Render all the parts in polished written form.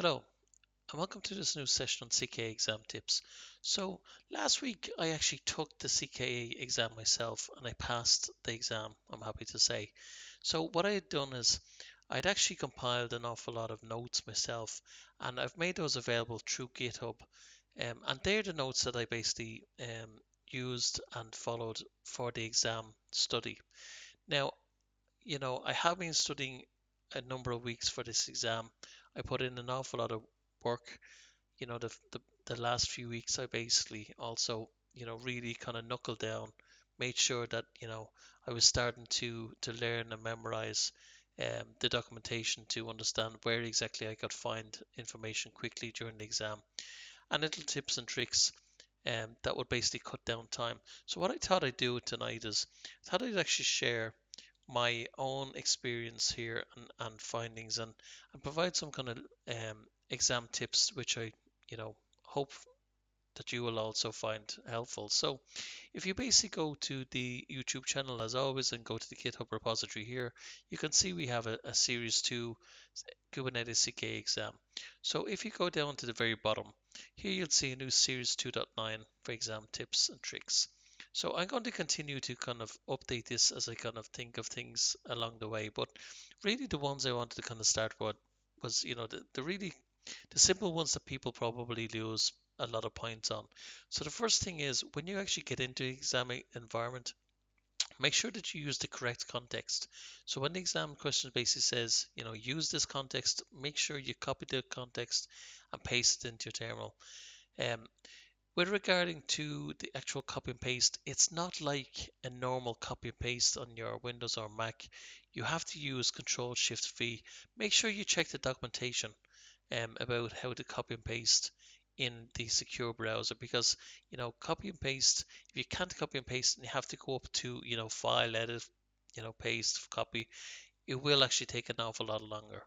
Hello, and welcome to this new session on CKA exam tips. So, last week I actually took the CKA exam myself and I passed the exam, I'm happy to say. So, what I had done is I'd actually compiled an awful lot of notes myself and I've made those available through GitHub. And they're the notes that I basically used and followed for the exam study. Now, I have been studying a number of weeks for this exam. I put in an awful lot of work. The last few weeks I basically also, really kind of knuckled down, made sure that, I was starting to learn and memorize the documentation to understand where exactly I could find information quickly during the exam and little tips and tricks that would basically cut down time. So what I thought I'd do tonight is I thought I'd actually share my own experience here and findings and provide some kind of exam tips which I hope that you will also find helpful. So if you basically go to the YouTube channel as always and go to the GitHub repository here, you can see we have a Series 2 Kubernetes CKA exam. So if you go down to the very bottom, here you'll see a new Series 2.9 for exam tips and tricks. So I'm going to continue to kind of update this as I kind of think of things along the way. But really the ones I wanted to kind of start with was, the really the simple ones that people probably lose a lot of points on. So the first thing is when you actually get into the exam environment, make sure that you use the correct context. So when the exam question basically says, use this context, make sure you copy the context and paste it into your terminal. Um, with regarding to the actual copy and paste, it's not like a normal copy and paste on your Windows or Mac. You have to use Control Shift V. Make sure you check the documentation about how to copy and paste in the secure browser because copy and paste, if you can't copy and paste and you have to go up to file, edit, paste, copy, it will actually take an awful lot longer.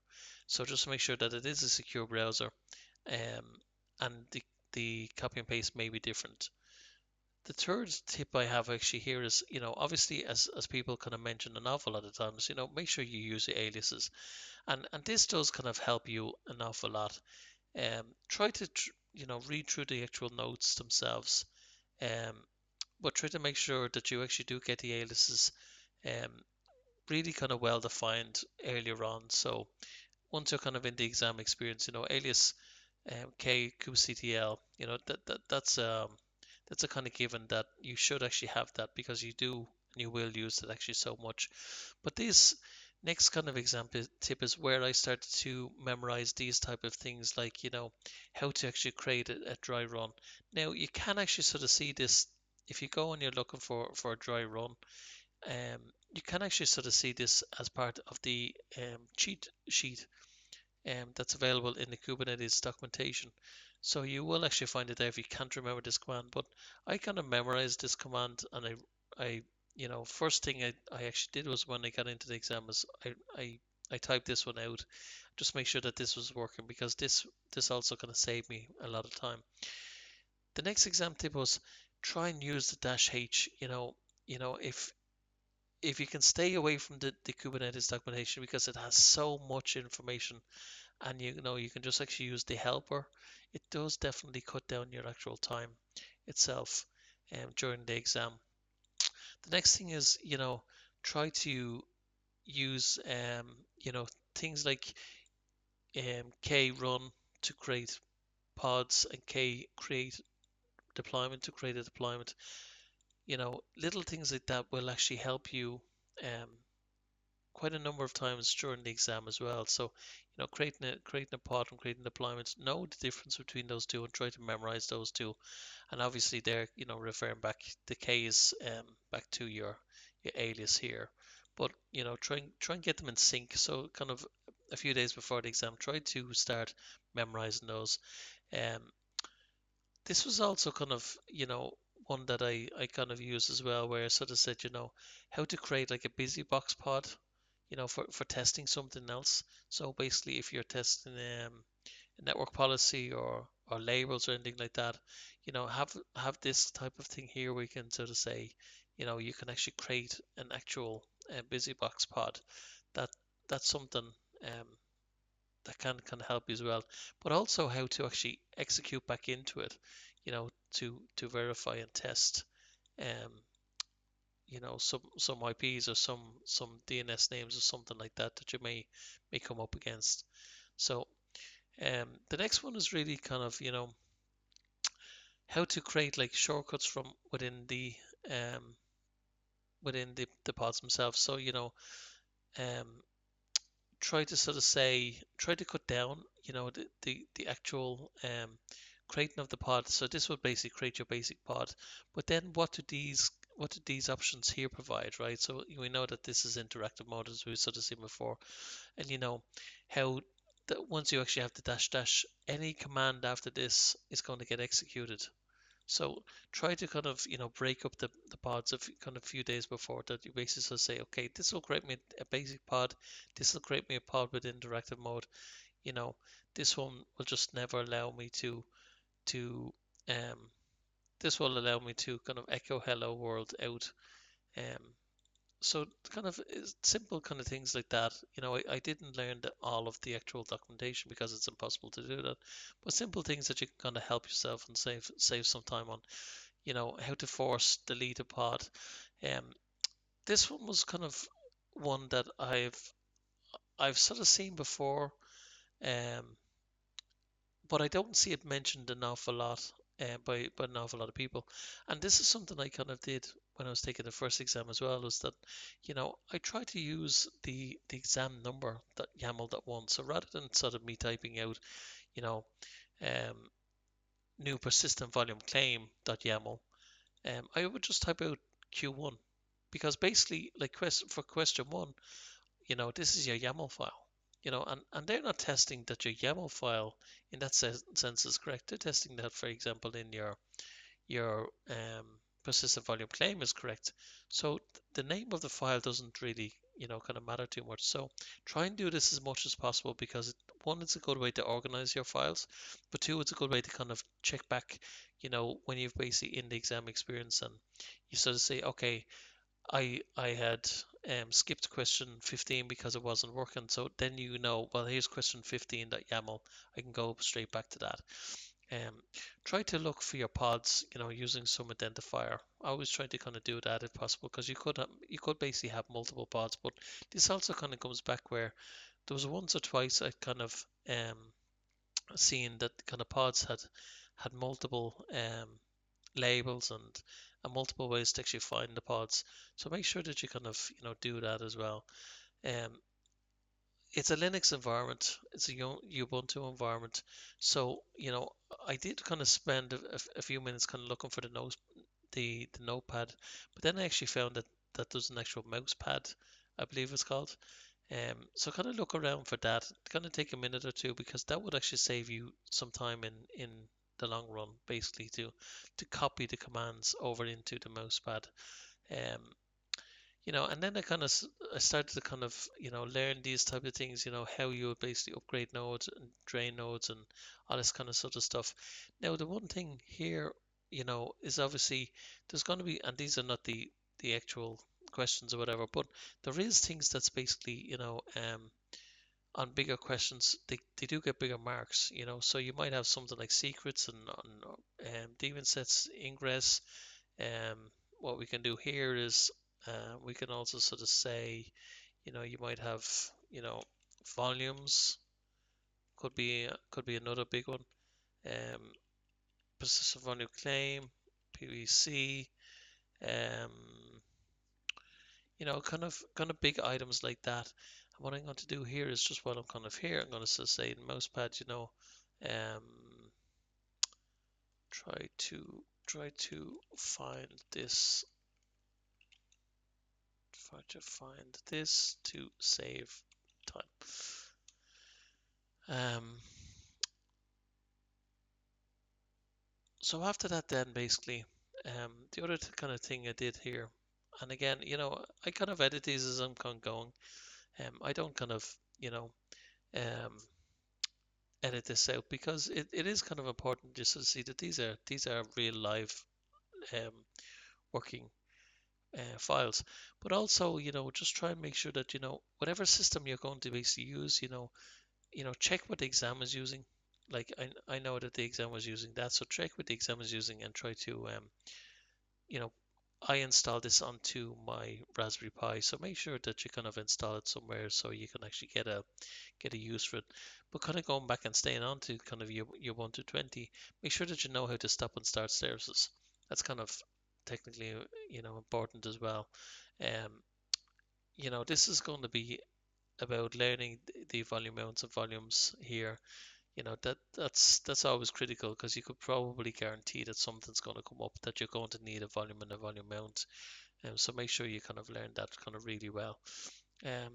So just make sure that it is a secure browser, um, and the copy and paste may be different. The third tip I have actually here is, obviously as people kind of mention an awful lot of times, make sure you use the aliases, and this does kind of help you an awful lot. Try to read through the actual notes themselves, um, but try to make sure that you actually do get the aliases um, really kind of well defined earlier on. So once you're kind of in the exam experience, alias K kubectl, that's a kind of given that you should actually have that because you do and you will use it actually so much. But this next kind of example tip is where I started to memorize these type of things like, how to actually create a dry run. Now you can actually sort of see this if you go and you're looking for a dry run. You can actually sort of see this as part of the cheat sheet that's available in the Kubernetes documentation. So you will actually find it there if you can't remember this command. But I kind of memorized this command, and I first thing I actually did was when I got into the exam is I typed this one out, just make sure that this was working because this also kind of saved me a lot of time. The next exam tip was try and use the dash H. If you can stay away from the Kubernetes documentation because it has so much information and you can just actually use the helper, it does definitely cut down your actual time itself during the exam. The next thing is, try to use things like K run to create pods and K create deployment to create a deployment. Little things like that will actually help you um, quite a number of times during the exam as well. So, creating a pod and creating deployments, know the difference between those two and try to memorize those two. And obviously, they're referring back the K's back to your alias here. But try and get them in sync. So, kind of a few days before the exam, try to start memorizing those. Um, this was also kind of one that I kind of use as well, where I sort of said how to create like a busy box pod for testing something else. So basically, if you're testing a network policy or labels or anything like that, have this type of thing here where you can sort of say, you can actually create an actual busy box pod. That that's something that can kind of help you as well. But also how to actually execute back into it, to verify and test, um, some IPs or some DNS names or something like that that you may come up against. So the next one is really kind of how to create like shortcuts from um, within the pods themselves. So um, try to cut down the actual creating of the pod. So this would basically create your basic pod, but then what do these options here provide, right? So we know that this is interactive mode as we sort of seen before, and how that once you actually have the dash dash, any command after this is going to get executed. So try to kind of break up the pods of kind of few days before that. You basically sort of say, okay, this will create me a basic pod, this will create me a pod with interactive mode. you know this one will just never allow me to um this will allow me to kind of echo hello world out. Um so kind of simple kind of things like that. I didn't learn all of the actual documentation because it's impossible to do that, but simple things that you can kind of help yourself and save some time on. How to force delete a pod. um this one was kind of one that I've sort of seen before, um but I don't see it mentioned an awful lot, by an awful lot of people. And this is something I kind of did when I was taking the first exam as well, was that, I try to use the exam number that YAML that one. So rather than sort of me typing out, you know, um, new persistent volume claim dot YAML, I would just type out Q1, because basically, like for question one, this is your YAML file, and they're not testing that your YAML file in that sense is correct. They're testing that, for example, in your persistent volume claim is correct. So the name of the file doesn't really, kind of matter too much. So try and do this as much as possible, because one, it's a good way to organize your files, but two, it's a good way to kind of check back, when you've basically in the exam experience, and you sort of say, okay, I had skipped question 15 because it wasn't working. So then well, here's question 15 that YAML. I can go straight back to that. Um, Try to look for your pods, using some identifier. I always try to kind of do that if possible, because you could basically have multiple pods. But this also kind of comes back where there was once or twice I kind of seen that kind of pods had multiple labels and multiple ways to actually find the pods. So make sure that you kind of do that as well. Um, it's a Linux environment. It's a Ubuntu environment. So I did kind of spend a few minutes kind of looking for the notepad, but then I actually found that there's an actual mouse pad, I believe it's called. So kind of look around for that. Kind of take a minute or two, because that would actually save you some time in the long run, basically to copy the commands over into the mouse pad. Um, and then I started to kind of learn these type of things. How you would basically upgrade nodes and drain nodes and all this kind of sort of stuff. Now the one thing here, is obviously there's going to be, and these are not the actual questions or whatever, but there is things that's basically on bigger questions, they do get bigger marks. So you might have something like secrets and daemon sets, ingress. um, what we can do here is we can also sort of say, you might have, volumes, could be another big one. um, Persistent volume claim, PVC. um, kind of big items like that. And what I'm going to do here is, just while I'm kind of here, I'm going to say in mousepad, um, try to find this, to save time. Um, so after that, then basically, the other kind of thing I did here, and again, I kind of edit these as I'm kind of going. I don't kind of, um, edit this out, because it is kind of important just to see that these are real live um, working files. But also, just try and make sure that whatever system you're going to basically use, check what the exam is using. Like I know that the exam was using that, so check what the exam is using and try to you know, I installed this onto my Raspberry Pi, so make sure that you kind of install it somewhere so you can actually get a use for it. But kind of going back and staying on to kind of your 1 to 20, make sure that you know how to stop and start services. That's kind of technically important as well. Um, this is going to be about learning the volume mounts and volumes here. That's always critical because you could probably guarantee that something's going to come up that you're going to need a volume and a volume mount. So make sure you kind of learn that kind of really well. Um,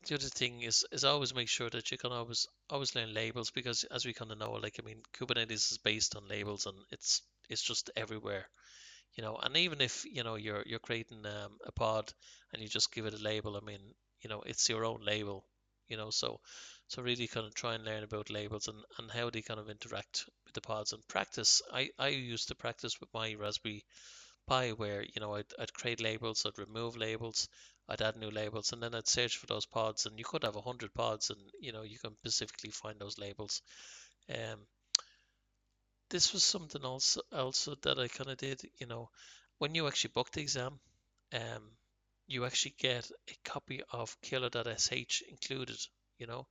the other thing is always make sure that you can always learn labels, because as we kind of know, like, I mean, Kubernetes is based on labels, and it's just everywhere. And even if you're creating a pod and you just give it a label, I mean, it's your own label. So really kind of try and learn about labels and how they kind of interact with the pods, and practice. I used to practice with my Raspberry Pi, where I'd create labels, I'd remove labels, I'd add new labels, and then I'd search for those pods, and you could have 100 pods, and you can specifically find those labels. um, this was something also that I kind of did. When you actually book the exam, um, you actually get a copy of killer.sh included. You know,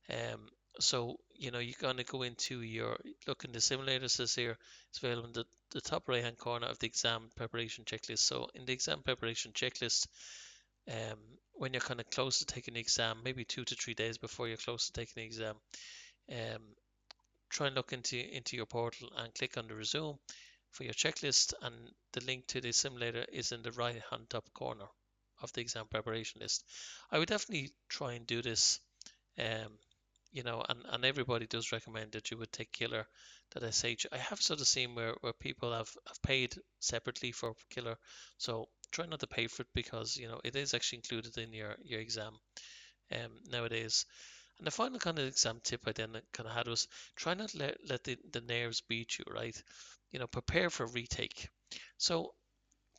um, so you kind of go into your look in the simulator. Says here it's available in the top right hand corner of the exam preparation checklist. So in the exam preparation checklist, um, when you're kind of close to taking the exam, maybe 2 to 3 days before you're close to taking the exam, um, try and look into your portal and click on the resume for your checklist, and the link to the simulator is in the right hand top corner of the exam preparation list. I would definitely try and do this. um, and everybody does recommend that you would take killer.sh. I have sort of seen where people have paid separately for killer, so try not to pay for it, because it is actually included in your exam nowadays. And the final kind of exam tip I then kind of had was try not to let the nerves beat you, right? Prepare for retake. So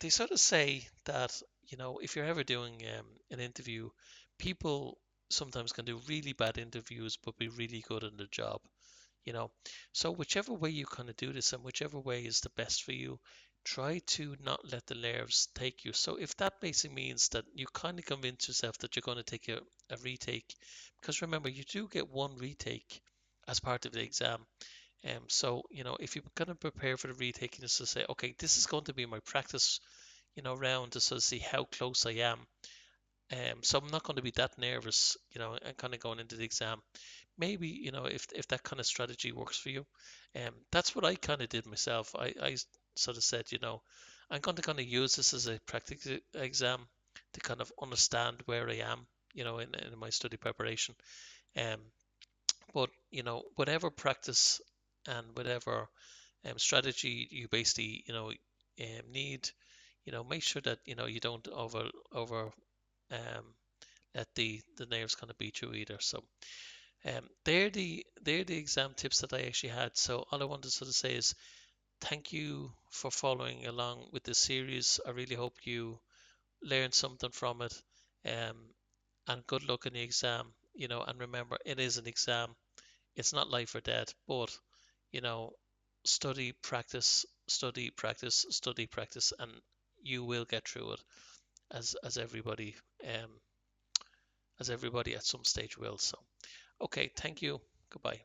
they sort of say that, if you're ever doing an interview, people sometimes can do really bad interviews but be really good in the job you know so whichever way you kind of do this, and whichever way is the best for you, try to not let the nerves take you. So if that basically means that you kind of convince yourself that you're going to take a retake, because remember, you do get one retake as part of the exam. So if you're going to prepare for the retake, and just to say, okay, this is going to be my practice round to sort of see how close I am. So I'm not going to be that nervous, and kind of going into the exam. Maybe, if that kind of strategy works for you. That's what I kind of did myself. I sort of said, I'm going to kind of use this as a practical exam to kind of understand where I am, in my study preparation. Um, but, whatever practice and whatever strategy you basically, need, make sure that, you don't over um, let the nerves kind of beat you either. So they're the exam tips that I actually had. So all I wanted to sort of say is thank you for following along with this series. I really hope you learned something from it. Um, and good luck in the exam. And remember, it is an exam. It's not life or death, but you know, study, practice, study, practice, study, practice, and you will get through it, as everybody um, as everybody at some stage will. So, okay, thank you. Goodbye.